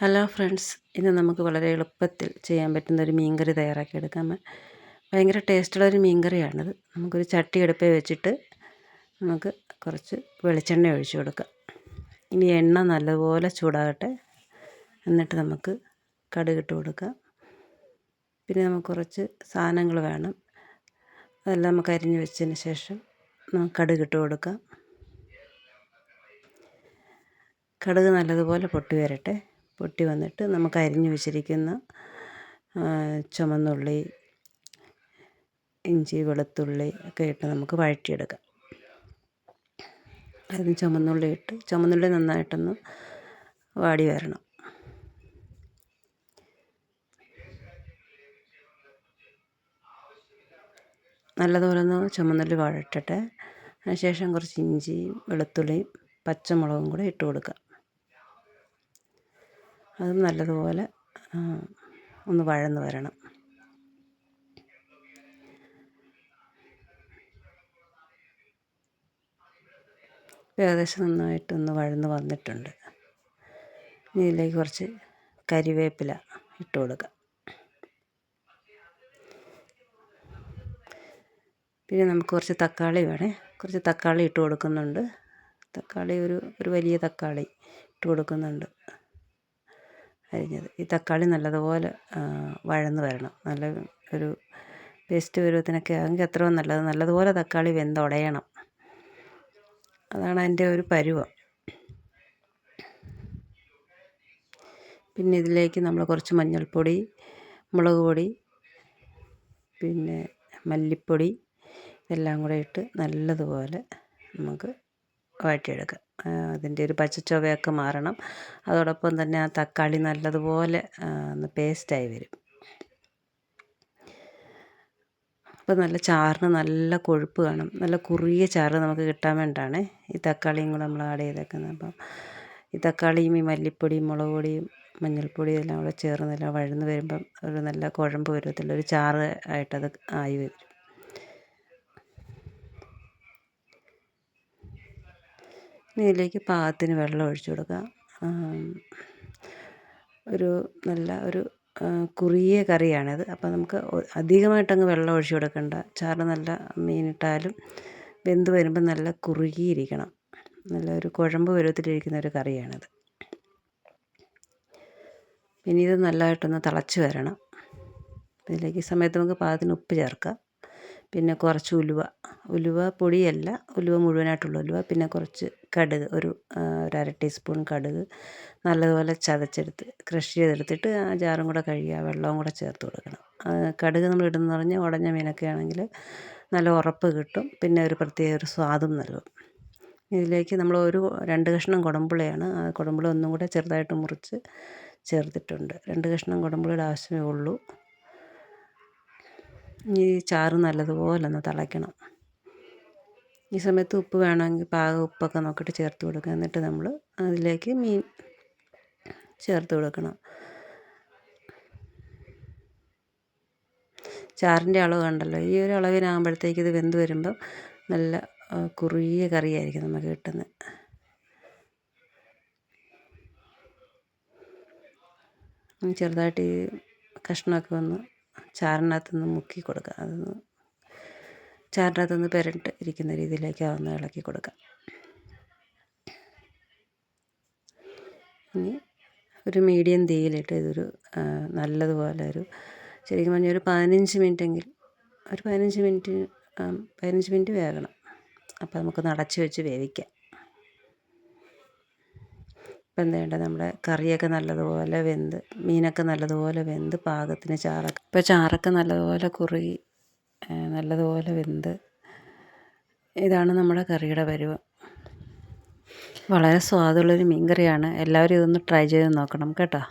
Hello friends, ഇന്ന് നമുക്ക് വളരെ എളുപ്പത്തിൽ ചെയ്യാൻ പറ്റുന്ന ഒരു മീൻകറി തയ്യാറാക്കിയെടുക്കാം. ഭയങ്കര ടേസ്റ്റുള്ളൊരു മീൻകറിയാണിത്. നമുക്കൊരു ചട്ടി അടുപ്പിൽ വെച്ചിട്ട് നമുക്ക് കുറച്ച് വെളിച്ചെണ്ണ ഒഴിച്ചു കൊടുക്കാം. ഇനി എണ്ണ നല്ലതുപോലെ ചൂടാകട്ടെ. എന്നിട്ട് നമുക്ക് കടുകിട്ട് കൊടുക്കാം. പിന്നെ നമുക്ക് കുറച്ച് സാധനങ്ങൾ വേണം. അതെല്ലാം നമുക്ക് അരിഞ്ഞ് വെച്ചതിന് ശേഷം നമുക്ക് കടുകിട്ട് കൊടുക്കാം. കടുക് നല്ലതുപോലെ പൊട്ടി വരട്ടെ. പൊട്ടി വന്നിട്ട് നമുക്ക് അരിഞ്ഞു വെച്ചിരിക്കുന്ന ചുമന്നുള്ളി, ഇഞ്ചി, വെളുത്തുള്ളി ഒക്കെ ഇട്ട് നമുക്ക് വഴറ്റിയെടുക്കാം. അതിന് ചുമന്നുള്ളി നന്നായിട്ടൊന്ന് വാടി വരണം. നല്ലതുപോലെ ഒന്ന് ചുമന്നുള്ളി വഴറ്റട്ടെ. അതിനുശേഷം കുറച്ച് ഇഞ്ചിയും വെളുത്തുള്ളിയും പച്ചമുളകും കൂടെ ഇട്ട് കൊടുക്കാം. അത് നല്ലതുപോലെ ഒന്ന് വഴന്ന് വരണം. ഏകദേശം നന്നായിട്ടൊന്ന് വഴന്ന് വന്നിട്ടുണ്ട്. ഇനി ഇതിലേക്ക് കുറച്ച് കരിവേപ്പില ഇട്ട് കൊടുക്കാം. പിന്നെ നമുക്ക് കുറച്ച് തക്കാളി വേണേ. കുറച്ച് തക്കാളി ഇട്ട് കൊടുക്കുന്നുണ്ട്. തക്കാളി ഒരു വലിയ തക്കാളി ഇട്ട് കൊടുക്കുന്നുണ്ട്, അരിഞ്ഞത്. ഈ തക്കാളി നല്ലതുപോലെ വഴന്ന് വരണം. നല്ല ഒരു പേസ്റ്റ് പരുവത്തിനൊക്കെ ആണെങ്കിൽ അത്രയും നല്ലത്. നല്ലതുപോലെ തക്കാളി വെന്തുടയണം. അതാണ് അതിൻ്റെ ഒരു പരുവം. പിന്നെ ഇതിലേക്ക് നമ്മൾ കുറച്ച് മഞ്ഞൾപ്പൊടി, മുളക് പൊടി, പിന്നെ മല്ലിപ്പൊടി ഇതെല്ലാം കൂടെ ഇട്ട് നല്ലതുപോലെ നമുക്ക് വഴറ്റിയെടുക്കാം. അതിൻ്റെ ഒരു പച്ചച്ചുവയൊക്കെ മാറണം. അതോടൊപ്പം തന്നെ ആ തക്കാളി നല്ലതുപോലെ ഒന്ന് പേസ്റ്റായി വരും. അപ്പോൾ നല്ല ചാറിന് നല്ല കൊഴുപ്പ് കാണും. നല്ല കുറുകിയ ചാറ് നമുക്ക് കിട്ടാൻ വേണ്ടിയിട്ടാണ് ഈ തക്കാളിയും കൂടെ നമ്മൾ ആഡ് ചെയ്തേക്കുന്നത്. അപ്പം ഈ തക്കാളിയും ഈ മല്ലിപ്പൊടിയും മുളക് പൊടിയും മഞ്ഞൾപ്പൊടിയും എല്ലാം കൂടെ ചേർന്ന് എല്ലാം വഴന്ന് വരുമ്പം ഒരു നല്ല കുഴമ്പ് പരുവത്തിലൊരു ചാറ് ആയിട്ടത് ആയി വരും. ഇനി ഇതിലേക്ക് പാകത്തിന് വെള്ളം ഒഴിച്ചു കൊടുക്കാം. ഒരു കുറുകിയ കറിയാണിത്. അപ്പോൾ നമുക്ക് അധികമായിട്ടങ്ങ് വെള്ളം ഒഴിച്ചു കൊടുക്കണ്ട. ചാറ് നല്ല മീനിട്ടാലും വെന്ത് വരുമ്പോൾ നല്ല കുറുകിയിരിക്കണം. നല്ലൊരു കുഴമ്പ് പരുവത്തിലിരിക്കുന്ന ഒരു കറിയാണിത്. പിന്നെ ഇത് നല്ലതായിട്ടൊന്ന് തിളച്ച് വരണം. ഇതിലേക്ക് ഈ സമയത്ത് നമുക്ക് പാകത്തിന് ഉപ്പ് ചേർക്കാം. പിന്നെ കുറച്ച് ഉലുവ പൊടിയല്ല, ഉലുവ മുഴുവനായിട്ടുള്ള ഉലുവ. പിന്നെ കുറച്ച് കടുക്, ഒരു അര ടീസ്പൂൺ കടുക് നല്ലതുപോലെ ചതച്ചെടുത്ത് ക്രഷ് ചെയ്തെടുത്തിട്ട് ആ ജാറും കൂടെ കഴുകി ആ വെള്ളവും കൂടെ ചേർത്ത് കൊടുക്കണം. കടുക് നമ്മൾ ഇടുന്നതെന്ന് പറഞ്ഞാൽ ഉടഞ്ഞ മീനൊക്കെ ആണെങ്കിൽ നല്ല ഉറപ്പ് കിട്ടും. പിന്നെ ഒരു പ്രത്യേക ഒരു സ്വാദും നൽകും. ഇതിലേക്ക് നമ്മൾ 2 കഷ്ണം കുടംപുളിയാണ്. ആ കുടംപുളി ഒന്നും കൂടെ ചെറുതായിട്ട് മുറിച്ച് ചേർത്തിട്ടുണ്ട്. 2 കഷ്ണം കുടംപുളിയുടെ ആവശ്യമേ ഉള്ളൂ. ഈ ചാറ് നല്ലതുപോലെ ഒന്ന് തിളയ്ക്കണം. ഈ സമയത്ത് ഉപ്പ് വേണമെങ്കിൽ പാകം ഉപ്പൊക്കെ നോക്കിയിട്ട് ചേർത്ത് കൊടുക്കുക. എന്നിട്ട് നമ്മൾ അതിലേക്ക് മീൻ ചേർത്ത് കൊടുക്കണം. ചാറിൻ്റെ അളവ് കണ്ടല്ലോ. ഈ ഒരു അളവിനാകുമ്പോഴത്തേക്ക് ഇത് വെന്ത് വരുമ്പം നല്ല കുറുകിയ കറിയായിരിക്കും നമുക്ക് കിട്ടുന്നത്. ചെറുതായിട്ട് ഈ കഷ്ണമൊക്കെ ഒന്ന് ചാറിനകത്തുനിന്ന് മുക്കി കൊടുക്കുക. അതൊന്ന് ചാറിനകത്തുനിന്ന് പുരണ്ട് ഇരിക്കുന്ന രീതിയിലേക്ക് അതൊന്ന് ഇളക്കി കൊടുക്കാം. ഇനി ഒരു മീഡിയം തീയിലിട്ട് ഇതൊരു നല്ലതുപോലെ ശരിക്കും പറഞ്ഞാൽ ഒരു 15 മിനിറ്റ് വേകണം. അപ്പോൾ നമുക്കൊന്ന് അടച്ച് വെച്ച് വേവിക്കാം. ഇപ്പം എന്താ വേണ്ടത്, നമ്മുടെ കറിയൊക്കെ നല്ലതുപോലെ വെന്ത്, മീനൊക്കെ നല്ലതുപോലെ വെന്ത് പാകത്തിന് ചാറൊക്കെ നല്ലതുപോലെ കുറുകി നല്ലതുപോലെ വെന്ത്, ഇതാണ് നമ്മുടെ കറിയുടെ പരുവം. വളരെ സ്വാദുള്ളൊരു മീൻ കറിയാണ്. എല്ലാവരും ഇതൊന്ന് ട്രൈ ചെയ്ത് നോക്കണം കേട്ടോ.